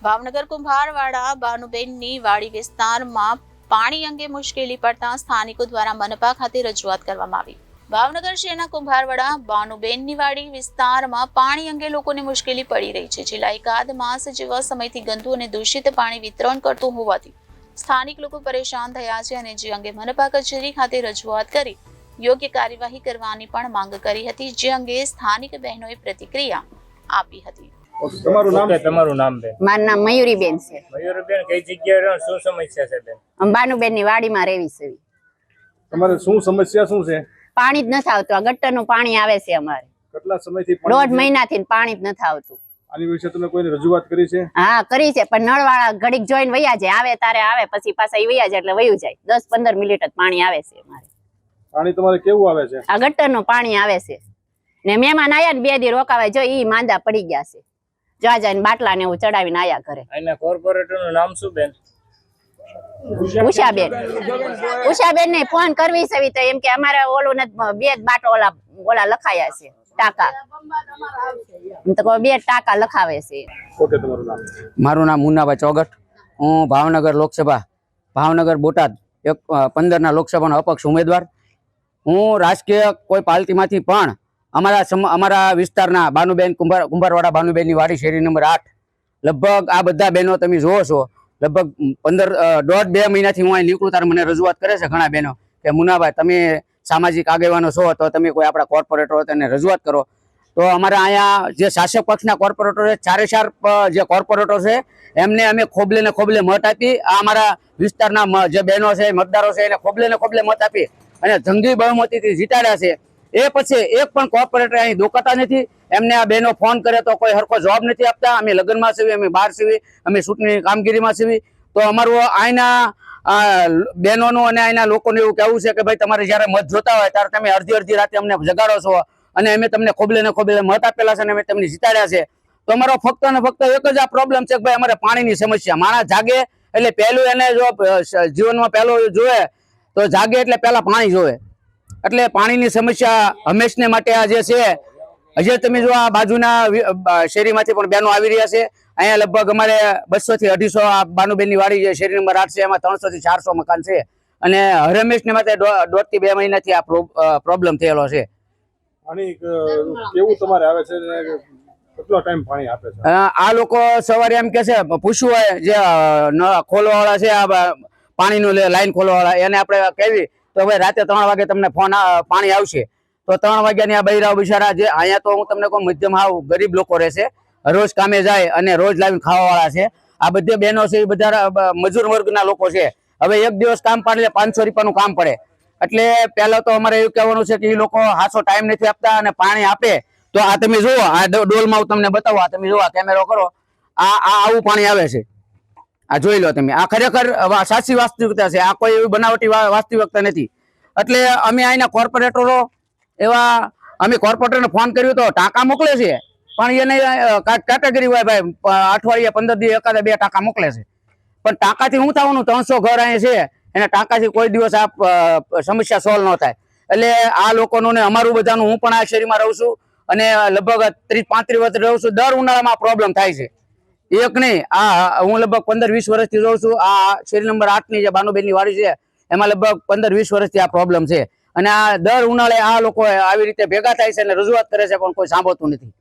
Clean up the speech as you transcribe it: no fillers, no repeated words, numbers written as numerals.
ભાવનગર કુંભારવાડા બાનુબેનની વાડી વિસ્તારમાં પાણી અંગે મુશ્કેલી પડતા સ્થાનિકો દ્વારા મનપા ખાતે રજૂઆત કરવામાં આવી। ભાવનગર શહેરના કુંભારવાડા બાનુબેનની વાડી વિસ્તારમાં પાણી અંગે લોકોને મુશ્કેલી પડી રહી છે। છેલ્લા એકાદ માસ જેવા સમયથી ગંદુ અને દૂષિત પાણી વિતરણ કરતું હોવાથી સ્થાનિક લોકો પરેશાન થયા છે અને જે અંગે મનપા કચેરી ખાતે રજૂઆત કરી યોગ્ય કાર્યવાહી કરવાની પણ માંગ કરી હતી, જે અંગે સ્થાનિક બહેનોએ પ્રતિક્રિયા આપી હતી। તમારું નામ બેન? મારું નામ મયુરીબેન છે। મયુરીબેન, કઈ જગ્યાએ રહો, શું સમસ્યા છે બેન? બાનુબેન ની વાડીમાં રહેવી છે। તમારે શું સમસ્યા શું છે? પાણી જ નથી આવતું। આ ગટરનું પાણી આવે છે અમારે કેટલા સમયથી? 1.5 મહિનાથી પાણી જ નથી આવતું। આની વિશે તમે કોઈને રજૂઆત કરી છે? હા કરી છે, પણ નળવાળા ઘડીક જોઈને વયા જાય, આવે તારે આવે, પછી પાછા ઈ વયા જાય એટલે વયું જાય। 10-15 મિનિટ જ પાણી આવે છે અમારે। પાણી તમારે કેવું આવે છે? આ ગટરનું પાણી આવે છે ને મહેમાન આયા ને 2 દી રોકાવા, જો ઈ માંદા પડી ગયા છે, જો જઈને બાટલા ને એવું ચડાવીને આયા ઘરે। આના કોર્પોરેટર નું નામ શું બેન? ઉષાબેન ને ફોન કરવી છે તો એમ કે અમારે ઓલું નથી, 2 બાટો ઓલા લખાયા છે ટાકા, તો 2 ટાકા લખાવે છે। ઓકે, તમારું નામ? મારું નામ મુન્નાભાઈ ચોગટ। હું ભાવનગર લોકસભા, ભાવનગર બોટાદ 15 લોકસભાનો અપક્ષ ઉમેદવાર। હું રાજકીય કોઈ પાર્ટીમાંથી પણ અમારા વિસ્તારના બાનુબેન કુંભારવાડા બાનુબેનની વાડી શેરી નંબર 8 લગભગ આ બધા બહેનો તમે જોવો છો, લગભગ 1.5-2 મહિનાથી હું અહીં નીકળું ત્યારે મને રજૂઆત કરે છે ઘણા બહેનો કે મુન્નાભાઈ તમે સામાજિક આગેવાનો છો તો તમે કોઈ આપણા કોર્પોરેટર હોય તેને રજૂઆત કરો। તો અમારા અહીંયા જે શાસક પક્ષના કોર્પોરેટર છે, 4 જે કોર્પોરેટર છે એમને અમે ખોબલે ને ખોબલે મત આપી, આ અમારા વિસ્તારના જે બહેનો છે મતદારો છે એને ખોબલે ને ખોબલે મત આપી અને જંગી બહુમતીથી જીતાડ્યા છે। એ પછી એક પણ કોર્પોરેટર અહીં દોકાતા નથી। એમને આ બહેનો ફોન કરે તો કોઈ હરખો જવાબ નથી આપતા। અમે લગ્નમાં સીવી, અમે બહાર સીવી, અમે ચૂંટણી કામગીરીમાં સીવી, તો અમારું અહીંના બહેનોનું અને અહીંના લોકોનું એવું કહેવું છે કે ભાઈ તમારે જ્યારે મત જોતા હોય ત્યારે તમે અડધી રાતે અમને જગાડો છો અને અમે તમને ખોબલે ને ખોબલે મત આપેલા છે અને અમે તમને જીતાડ્યા છે। તો અમારો ફક્ત ને ફક્ત એક જ આ પ્રોબ્લેમ છે કે ભાઈ અમારે પાણીની સમસ્યા। માણસ જાગે એટલે પહેલું એને જો જીવનમાં પહેલું જોવે તો જાગે એટલે પહેલા પાણી જોવે, એટલે પાણીની સમસ્યા હંમેશને માટે આ જે છે। હજી તમે જો આ બાજુના શેરીમાંથી પણ બહેનો આવી રહ્યા છે। અહીંયા લગભગ અમારે 200 થી 250 આ બાનુબેનની વાડી જે શેરી નંબર 8 છે એમાં 300 થી 400 મકાન છે અને હરમેશને માટે 1.5 થી 2 મહિનાથી આ પ્રોબ્લેમ થયેલો છે। પાણી કેવું તમારે આવે છે? કેટલો ટાઈમ પાણી આપે છે? આ લોકો સવારે એમ કે છે, પૂછવું હોય જે ખોલવા વાળા છે, આ પાણીનું લાઈન ખોલવા વાળા, એને આપણે કહેવી તો ભાઈ રાતે 3 વાગે તમને પાણી આવશે। તો 3 વાગ્યાની આ બૈરાઓ બિચારા જે અહીંયા તો હું તમને કહું મધ્યમ હાવ ગરીબ લોકો રહેશે, રોજ કામે જાય અને રોજ લાવીને ખાવા વાળા છે। આ બધી બહેનો છે એ બધા મજૂર વર્ગના લોકો છે। હવે એક દિવસ કામ પાડે 500 રૂપિયાનું કામ પડે, એટલે પહેલા તો અમારે એવું કહેવાનું છે કે એ લોકો હાસો ટાઈમ નથી આપતા અને પાણી આપે તો આ તમે જુઓ, આ ડોલમાં હું તમને બતાવું, આ તમે જુઓ, આ કેમેરો કરો, આ આવું પાણી આવે છે, આ જોઈ લો તમે। આ ખરેખર સાચી વાસ્તવિકતા છે, આ કોઈ એવી બનાવટી વાસ્તવિકતા નથી। એટલે અમે અહીંના કોર્પોરેટરો એવા, અમે કોર્પોરેટરને ફોન કર્યો તો ટાંકા મોકલે છે, પણ એને કેટેગરી હોય ભાઈ, અઠવાડિયે 15 દી એકાદા 2 ટાંકા મોકલે છે, પણ ટાંકાથી શું થવાનું? 300 ઘર અહીં છે એને ટાંકાથી કોઈ દિવસ આ સમસ્યા સોલ્વ ન થાય। એટલે આ લોકોનું ને અમારું બધાનું, હું પણ આ શેરીમાં રહું છું અને લગભગ 30-35 વર્ષ રહું છું, દર ઉનાળામાં પ્રોબ્લેમ થાય છે। એક નહીં, આ હું લગભગ 15-20 વર્ષથી રહું છું। આ શેરી નંબર 8 ની જે બાનુબેનની વાડી છે એમાં લગભગ 15-20 વર્ષથી આ પ્રોબ્લેમ છે અને આ દર ઉનાળે આ લોકો આવી રીતે ભેગા થાય છે અને રજૂઆત કરે છે પણ કોઈ સાંભળતું નથી।